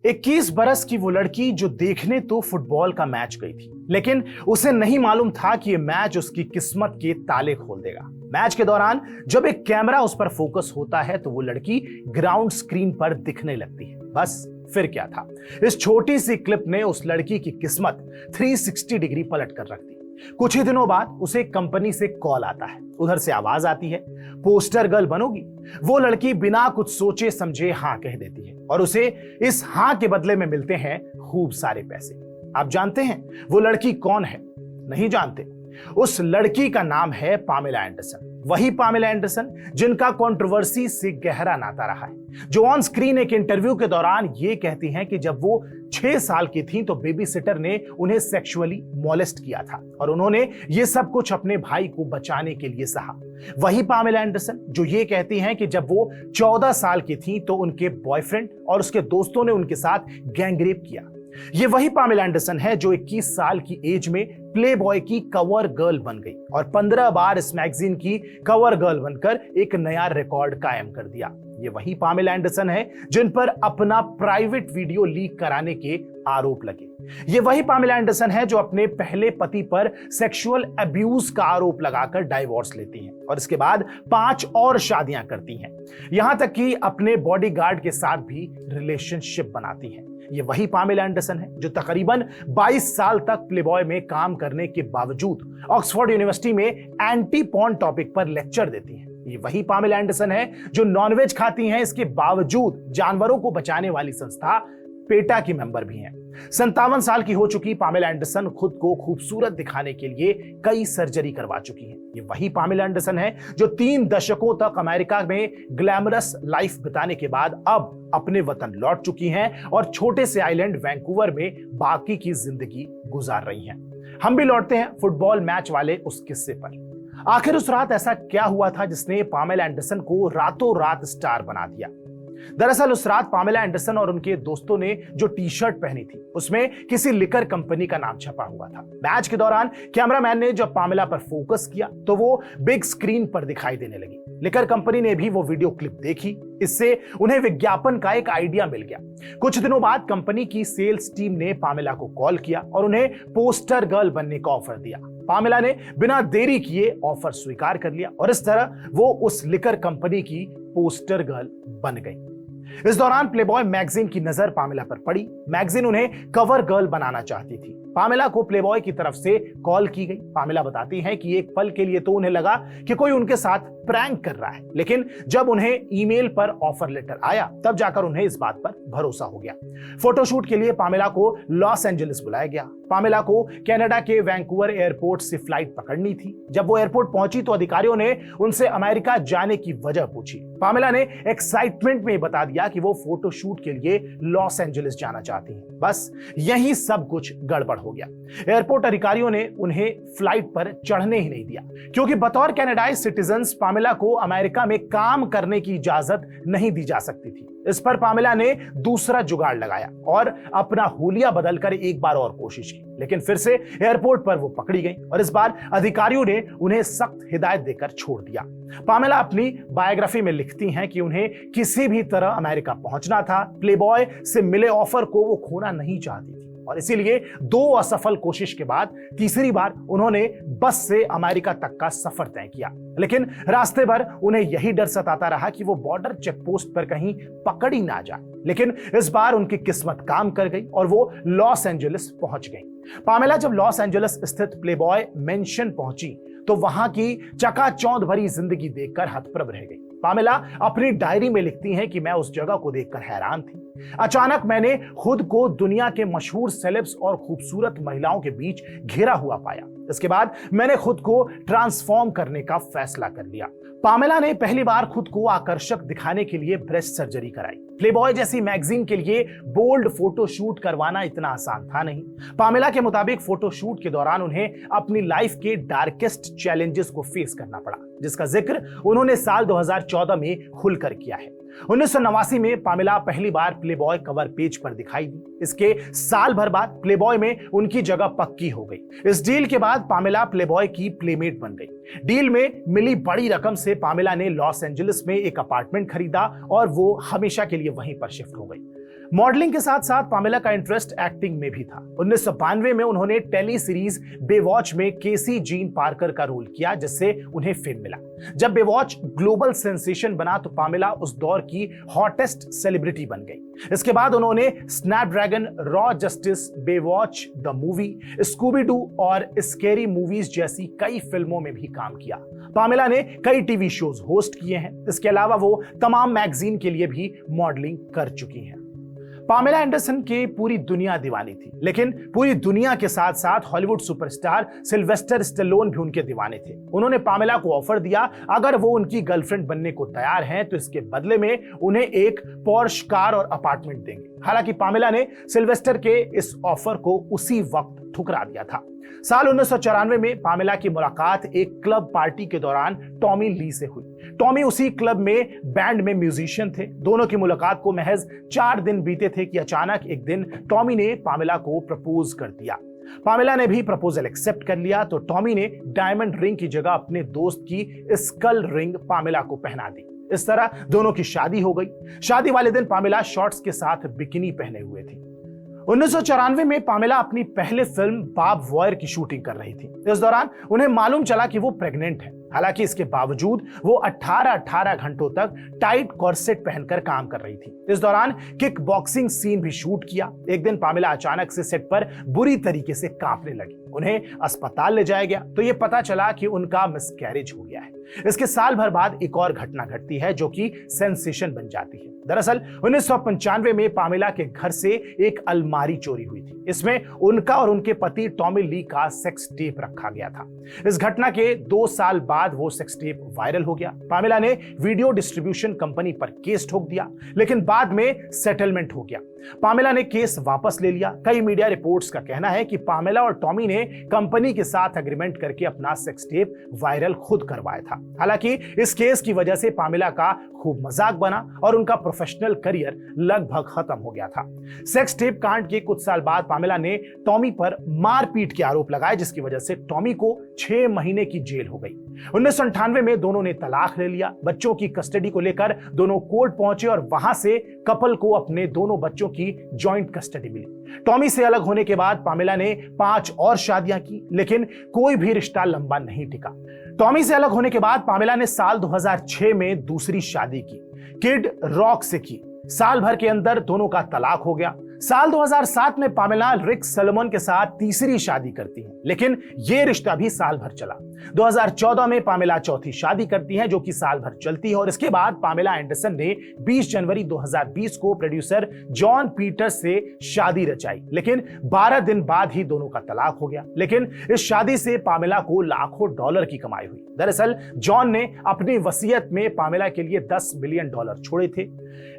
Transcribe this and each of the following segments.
21 बरस की वो लड़की जो देखने तो फुटबॉल का मैच गई थी, लेकिन उसे नहीं मालूम था कि ये मैच उसकी किस्मत के ताले खोल देगा। मैच के दौरान जब एक कैमरा उस पर फोकस होता है तो वो लड़की ग्राउंड स्क्रीन पर दिखने लगती है। बस फिर क्या था, इस छोटी सी क्लिप ने उस लड़की की किस्मत 360 डिग्री पलट कर रख दी। कुछ ही दिनों बाद उसे कंपनी से कॉल आता है, उधर से आवाज आती है, पोस्टर गर्ल बनोगी। वो लड़की बिना कुछ सोचे समझे हाँ कह देती है और उसे इस हाँ के बदले में मिलते हैं खूब सारे पैसे। आप जानते हैं वो लड़की कौन है? नहीं जानते। उस लड़की का नाम है पामेला एंडरसन। वही पामेला एंडरसन जिनका कंट्रोवर्सी से गहरा नाता रहा है, जो ऑन स्क्रीन एक इंटरव्यू के दौरान ये कहती हैं कि जब वो 6 साल की थी तो बेबी सिटर ने उन्हें सेक्सुअली मॉलेस्ट किया था और उन्होंने ये सब कुछ अपने भाई को बचाने के लिए सहा। वही पामेला एंडरसन जो ये कहती हैं कि जब वो 14 साल की थी तो उनके बॉयफ्रेंड और उसके दोस्तों ने उनके साथ गैंगरेप किया। ये वही पामेला एंडरसन है जो 21 साल की एज में प्लेबॉय की कवर गर्ल बन गई और 15 बार इस मैगजीन की कवर गर्ल बनकर एक नया रिकॉर्ड कायम कर दिया। ये वही पामेला एंडरसन है जिन पर अपना प्राइवेट वीडियो लीक कराने के आरोप लगे। ये वही पामेला एंडरसन है जो अपने पहले पति पर सेक्सुअल अब्यूज का आरोप लगाकर डाइवोर्स लेती हैं और इसके बाद 5 और शादियां करती हैं, यहां तक कि अपने बॉडीगार्ड के साथ भी रिलेशनशिप बनाती हैं। ये वही पामेला एंडरसन है जो तकरीबन 22 साल तक प्लेबॉय में काम करने के बावजूद ऑक्सफोर्ड यूनिवर्सिटी में एंटी पॉर्न टॉपिक पर लेक्चर देती हैं। ये वही पामेला एंडरसन है जो नॉनवेज खाती हैं, इसके बावजूद जानवरों को बचाने वाली संस्था पेटा की मेंबर भी हैं। 57 साल की हो चुकी पामेला एंडरसन खुद को खूबसूरत दिखाने के लिए कई सर्जरी करवा चुकी हैं। ये वही पामेला एंडरसन है जो 3 दशकों तक अमेरिका में ग्लैमरस लाइफ बिताने के बाद अब अपने वतन लौट चुकी हैं और छोटे से आइलैंड वैंकूवर में बाकी की जिंदगी गुजार रही हैं। हम भी लौटते हैं फुटबॉल मैच वाले उस किस्से पर। आखिर उस रात ऐसा क्या हुआ था जिसने पामेला एंडरसन को रातों रात स्टार बना दिया? दरअसल उस रात पामेला एंडरसन और उनके दोस्तों ने जो टी शर्ट पहनी थी उसमें किसी लिकर कंपनी का नाम छपा हुआ था। मैच के दौरान कैमरामैन ने जब पामेला पर फोकस किया तो वो बिग स्क्रीन पर दिखाई देने लगी। लिकर कंपनी ने भी वो वीडियो क्लिप देखी, इससे उन्हें विज्ञापन का एक आइडिया मिल गया। कुछ दिनों बाद कंपनी की सेल्स टीम ने पामेला को कॉल किया और उन्हें पोस्टर गर्ल बनने का ऑफर दिया। पामेला ने बिना देरी किए ऑफर स्वीकार कर लिया और इस तरह वो उस लिकर कंपनी की पोस्टर गर्ल बन गई। इस दौरान प्लेबॉय मैगजीन की नजर पामेला पर पड़ी। मैगजीन उन्हें कवर गर्ल बनाना चाहती थी। पामेला को प्लेबॉय की तरफ से कॉल की गई। पामेला बताती हैं कि एक पल के लिए तो उन्हें लगा कि कोई उनके साथ प्रैंक कर रहा है, लेकिन जब उन्हें ईमेल पर ऑफर लेटर आया तब जाकर उन्हें इस बात पर भरोसा हो गया। फोटोशूट के लिए पामेला को लॉस एंजलिस बुलाया गया। पामेला को कनाडा के वैंकूवर एयरपोर्ट से फ्लाइट पकड़नी थी। जब वो एयरपोर्ट पहुंची तो अधिकारियों ने उनसे अमेरिका जाने की वजह पूछी। पामेला ने एक्साइटमेंट में बता दिया कि वो फोटोशूट के लिए लॉस एंजलिस जाना चाहती हैं। बस यही सब कुछ गड़बड़ हो गया। एयरपोर्ट अधिकारियों ने उन्हें फ्लाइट पर चढ़ने ही नहीं दिया क्योंकि बतौर कनाडाई सिटीजन्स पामेला को अमेरिका में काम करने की इजाजत नहीं दी जा सकती थी। इस पर पामेला ने दूसरा जुगाड़ लगाया और अपना हुलिया बदलकर एक बार और कोशिश की, लेकिन फिर से एयरपोर्ट पर वो पकड़ी गई और इस बार अधिकारियों ने उन्हें सख्त हिदायत देकर छोड़ दिया। पामेला अपनी बायोग्राफी में लिखती हैं कि उन्हें किसी भी तरह अमेरिका पहुंचना था। प्लेबॉय से मिले ऑफर को वो खोना नहीं चाहती थी और इसीलिए 2 असफल कोशिश के बाद तीसरी बार उन्होंने बस से अमेरिका तक का सफर तय किया, लेकिन रास्ते भर उन्हें यही डर सताता रहा कि वो बॉर्डर चेक पोस्ट पर कहीं पकड़ ही ना जाए। लेकिन इस बार उनकी किस्मत काम कर गई और वो लॉस एंजलिस पहुंच गई। पामेला जब लॉस एंजलिस स्थित प्लेबॉय मेंशन पहुंची तो वहां की चकाचौंध भरी जिंदगी देखकर हतप्रभ रह गई। पामेला अपनी डायरी में लिखती हैं कि मैं उस जगह को देखकर हैरान थी। अचानक मैंने खुद को दुनिया के मशहूर सेलेब्स और खूबसूरत महिलाओं के बीच घिरा हुआ पाया। इसके बाद मैंने खुद को ट्रांसफॉर्म करने का फैसला कर लिया। पामेला ने पहली बार खुद को आकर्षक दिखाने के लिए ब्रेस्ट सर्जरी कराई। प्लेबॉय जैसी मैगजीन के लिए बोल्ड फोटो शूट करवाना इतना आसान था नहीं। पामेला के मुताबिक फोटो शूट के दौरान उन्हें अपनी लाइफ के डार्केस्ट चैलेंजेस को फेस करना पड़ा, जिसका जिक्र उन्होंने साल 2014 में खुलकर किया है। 1989 में पामेला पहली बार प्लेबॉय कवर पेज पर दिखाई दी। इसके साल भर बाद प्लेबॉय में उनकी जगह पक्की हो गई। इस डील के बाद पामेला प्लेबॉय की प्लेमेट बन गई। डील में मिली बड़ी रकम से पामेला ने लॉस एंजलिस में एक अपार्टमेंट खरीदा और वो हमेशा के लिए वहीं पर शिफ्ट हो गई। मॉडलिंग के साथ साथ पामेला का इंटरेस्ट एक्टिंग में भी था। 1992 में उन्होंने टेली सीरीज बेवॉच में केसी जीन पार्कर का रोल किया, जिससे उन्हें फेम मिला। जब बेवॉच ग्लोबल सेंसेशन बना तो पामेला उस दौर की हॉटेस्ट सेलिब्रिटी बन गई। इसके बाद उन्होंने Snapdragon, raw justice, Baywatch the movie, Scooby Doo और स्कैरी मूवीज जैसी कई फिल्मों में भी काम किया। पामेला ने कई टीवी शोज होस्ट किए हैं। इसके अलावा वो तमाम मैगजीन के लिए भी मॉडलिंग कर चुकी हैं। पामेला एंडरसन के पूरी दुनिया दीवानी थी, लेकिन पूरी दुनिया के साथ साथ हॉलीवुड सुपरस्टार सिल्वेस्टर स्टेलोन भी उनके दीवाने थे। उन्होंने पामेला को ऑफर दिया, अगर वो उनकी गर्लफ्रेंड बनने को तैयार हैं तो इसके बदले में उन्हें एक पॉर्श कार और अपार्टमेंट देंगे। हालांकि पामेला ने सिल्वेस्टर के इस ऑफर को उसी वक्त ठुकरा दिया था। साल 1994 में पामेला की मुलाकात एक क्लब पार्टी के दौरान टॉमी ली से हुई। टॉमी उसी क्लब में बैंड में म्यूजिशियन थे। दोनों की मुलाकात को महज 4 दिन बीते थे कि अचानक एक दिन टॉमी ने पामेला को प्रपोज कर दिया। पामेला ने भी प्रपोजल एक्सेप्ट कर लिया तो टॉमी ने डायमंड रिंग की जगह अपने दोस्त की स्कल रिंग पामेला को पहना दी। इस तरह दोनों की शादी हो गई। शादी वाले दिन पामेला शॉर्ट्स के साथ बिकिनी पहने हुए थी। 1994 में पामेला अपनी पहले फिल्म बाब वॉयर की शूटिंग कर रही थी। इस दौरान उन्हें मालूम चला कि वो प्रेग्नेंट है। हालांकि इसके बावजूद वो 18 घंटों तक टाइट कॉर्सेट पहनकर काम कर रही थी। इस दौरान किक बॉक्सिंग सीन भी शूट किया। एक दिन पामेला अचानक से सेट पर बुरी तरीके से कांपने लगी। उन्हें अस्पताल ले जाया गया तो ये पता चला कि उनका मिसकैरेज हो गया है। इसके साल भर बाद एक और घटना घटती है जो कि सेंसेशन बन जाती है। दरअसल 1995 में पामेला के घर से एक अलमारी चोरी हुई थी। इसमें उनका और उनके पति टॉमी ली का सेक्स टेप रखा गया था। इस घटना के 2 साल बाद वो सेक्स टेप वायरल हो गया। पामेला ने वीडियो डिस्ट्रीब्यूशन कंपनी पर केस ठोक दिया, लेकिन बाद में सेटलमेंट हो गया। पामेला ने केस वापस ले लिया। कई मीडिया रिपोर्ट्स का कहना है कि पामेला और टॉमी ने कंपनी के साथ एग्रीमेंट करके अपना सेक्स टेप वायरल खुद करवाया था। हालांकि इस केस की वजह से पामेला का खूब मजाक बना और उनका प्रोफेशनल करियर लगभग खत्म हो गया था। सेक्स टेप कांड के कुछ साल बाद पामेला ने टॉमी पर मारपीट के आरोप लगाए, जिसकी वजह से टॉमी को 6 महीने की जेल हो गई। 1998 में दोनों ने तलाक ले लिया। बच्चों की कस्टडी को लेकर दोनों कोर्ट पहुंचे और वहां से कपल को अपने दोनों बच्चों की जॉइंट कस्टडी मिली। टॉमी से अलग होने के बाद पामेला ने 5 और शादियां की, लेकिन कोई भी रिश्ता लंबा नहीं टिका। टॉमी से अलग होने के बाद पामेला ने साल 2006 में दूसरी शादी की, किड रॉक से की। साल भर के अंदर दोनों का तलाक हो गया। साल 2007 में पामेला रिक सलोमन के साथ तीसरी शादी करती हैं, लेकिन यह रिश्ता भी साल भर चला। 2014 में पामेला चौथी शादी करती हैं, जो कि साल भर चलती है। और इसके बाद पामेला एंडरसन ने 20 जनवरी 2020 को प्रोड्यूसर जॉन पीटर्स से शादी रचाई, लेकिन 12 दिन बाद ही दोनों का तलाक हो गया। लेकिन इस शादी से पामेला को लाखों डॉलर की कमाई हुई। दरअसल जॉन ने अपनी वसीयत में पामेला के लिए $10 मिलियन छोड़े थे।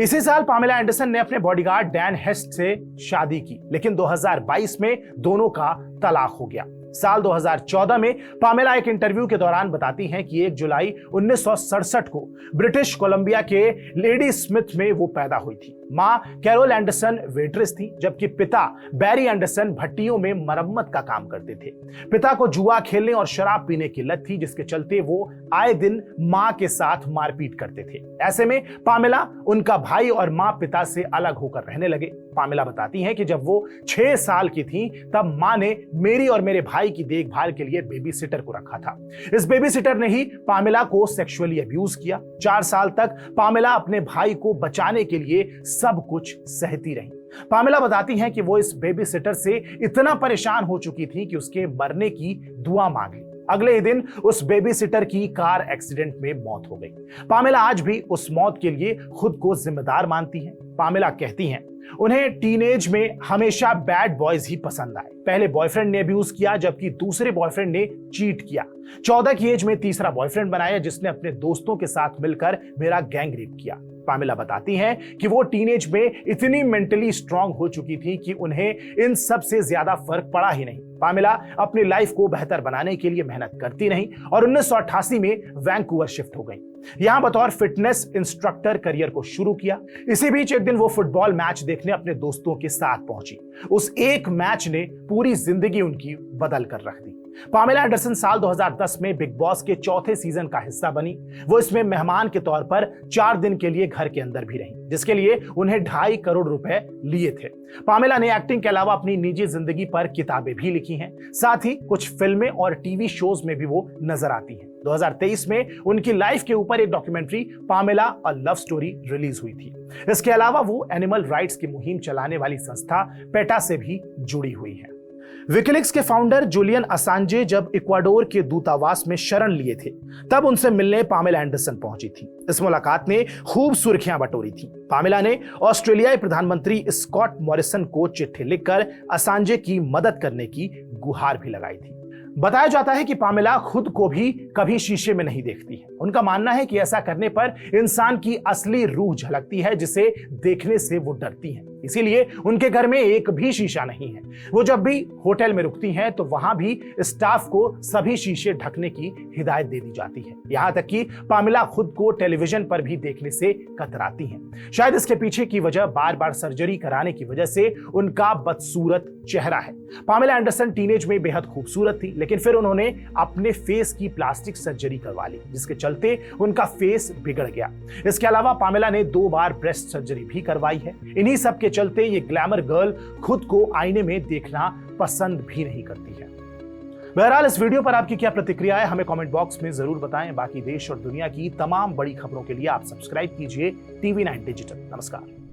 इसी साल पामेला एंडरसन ने अपने बॉडीगार्ड डैन हेस्ट से शादी की, लेकिन 2022 में दोनों का तलाक हो गया। साल 2014 में पामेला एक इंटरव्यू के दौरान बताती हैं कि 1 जुलाई 1967 को ब्रिटिश कोलंबिया के लेडी स्मिथ में वो पैदा हुई थी। मां कैरोल एंडरसन वेट्रेस थी, जबकि पिता बैरी एंडरसन भट्टियों में मरम्मत का काम करते थे। पिता को जुआ खेलने और शराब पीने की लत थी, जिसके चलते वो आए दिन मां के साथ मारपीट करते थे। ऐसे में पामेला, उनका भाई और मां पिता से अलग होकर रहने लगे। पामेला बताती हैं कि जब वो 6 साल की थी तब मां ने मेरी और मेरे भाई की देखभाल के लिए बेबी सिटर को रखा था। इस बेबी सिटर ने ही पामेला को सेक्सुअली अब्यूज किया। 4 साल तक पामेला अपने भाई को बचाने के लिए सब कुछ सहती रही। पामेला बताती हैं कि वो इस बेबी सिटर से इतना परेशान हो चुकी थी कि उसके मरने की दुआ मांग ली। अगले ही दिन उस बेबी सिटर की कार एक्सीडेंट में मौत हो गई। पामेला आज भी उस मौत के लिए खुद को जिम्मेदार मानती हैं। पामेला कहती हैं, उन्हें टीनेज में हमेशा बैड बॉयज ही पसंद आए। पहले बॉयफ्रेंड ने अब्यूज किया, जबकि दूसरे बॉयफ्रेंड ने चीट किया। 14 की एज में तीसरा बॉयफ्रेंड बनाया, जिसने अपने दोस्तों के साथ मिलकर मेरा गैंग रेप किया। पामेला बताती हैं कि वो टीनेज में इतनी मेंटली स्ट्रांग हो चुकी थी कि उन्हें इन सब से ज्यादा फर्क पड़ा ही नहीं। पामेला अपनी लाइफ को बेहतर बनाने के लिए मेहनत करती रही और 1988 में वैंकूवर शिफ्ट हो गई। यहां बतौर फिटनेस इंस्ट्रक्टर करियर को शुरू किया। इसी बीच एक दिन वो फुटबॉल मैच देखने अपने दोस्तों के साथ पहुंची। उस एक मैच ने पूरी जिंदगी उनकी बदल कर रख दी। पामेला एंडरसन साल 2010 में बिग बॉस के चौथे सीजन का हिस्सा बनी। वो इसमें मेहमान के तौर पर 4 दिन के लिए घर के अंदर भी रही, जिसके लिए उन्हें 2.5 करोड़ रुपए लिए थे। पामेला ने एक्टिंग के अलावा अपनी निजी जिंदगी पर किताबें भी लिखी हैं। साथ ही कुछ फिल्में और टीवी शोज में भी वो नजर आती हैं। 2023 में उनकी लाइफ के ऊपर एक documentary Pamela a love story release हुई थी। इसके अलावा वो एनिमल राइट्स की मुहिम चलाने वाली संस्था पेटा से भी जुड़ी हुई है। विकिलीक्स के फाउंडर जूलियन असांजे जब इक्वाडोर के दूतावास में शरण लिए थे, तब उनसे मिलने पामेला एंडरसन पहुंची थी। इस मुलाकात ने खूब सुर्खियां बटोरी थी। पामेला ने ऑस्ट्रेलियाई प्रधानमंत्री स्कॉट मॉरिसन को चिट्ठी लिखकर असांजे की मदद करने की गुहार भी लगाई थी। बताया जाता है कि पामेला खुद को भी कभी शीशे में नहीं देखती है। उनका मानना है कि ऐसा करने पर इंसान की असली रूह झलकती है, जिसे देखने से वो डरती हैं। इसीलिए उनके घर में एक भी शीशा नहीं है। वो जब भी होटल में रुकती हैं तो वहां भी स्टाफ को सभी शीशे ढकने की हिदायत दे दी जाती है। यहां तक कि पामेला खुद को टेलीविजन पर भी देखने से कतराती हैं। शायद इसके पीछे की वजह बार बार सर्जरी कराने की वजह से उनका बदसूरत चेहरा है। पामेला एंडरसन टीनेज में बेहद खूबसूरत थी, लेकिन फिर उन्होंने अपने फेस की प्लास्टिक सर्जरी करवा ली, जिसके चलते उनका फेस बिगड़ गया। इसके अलावा पामेला ने 2 बार ब्रेस्ट सर्जरी भी करवाई है। इन्हीं सब के चलते ये ग्लैमर गर्ल खुद को आईने में देखना पसंद भी नहीं करती है। बहरहाल इस वीडियो पर आपकी क्या प्रतिक्रिया है, हमें कमेंट बॉक्स में जरूर बताएं। बाकी देश और दुनिया की तमाम बड़ी खबरों के लिए आप सब्सक्राइब कीजिए TV9 डिजिटल। नमस्कार।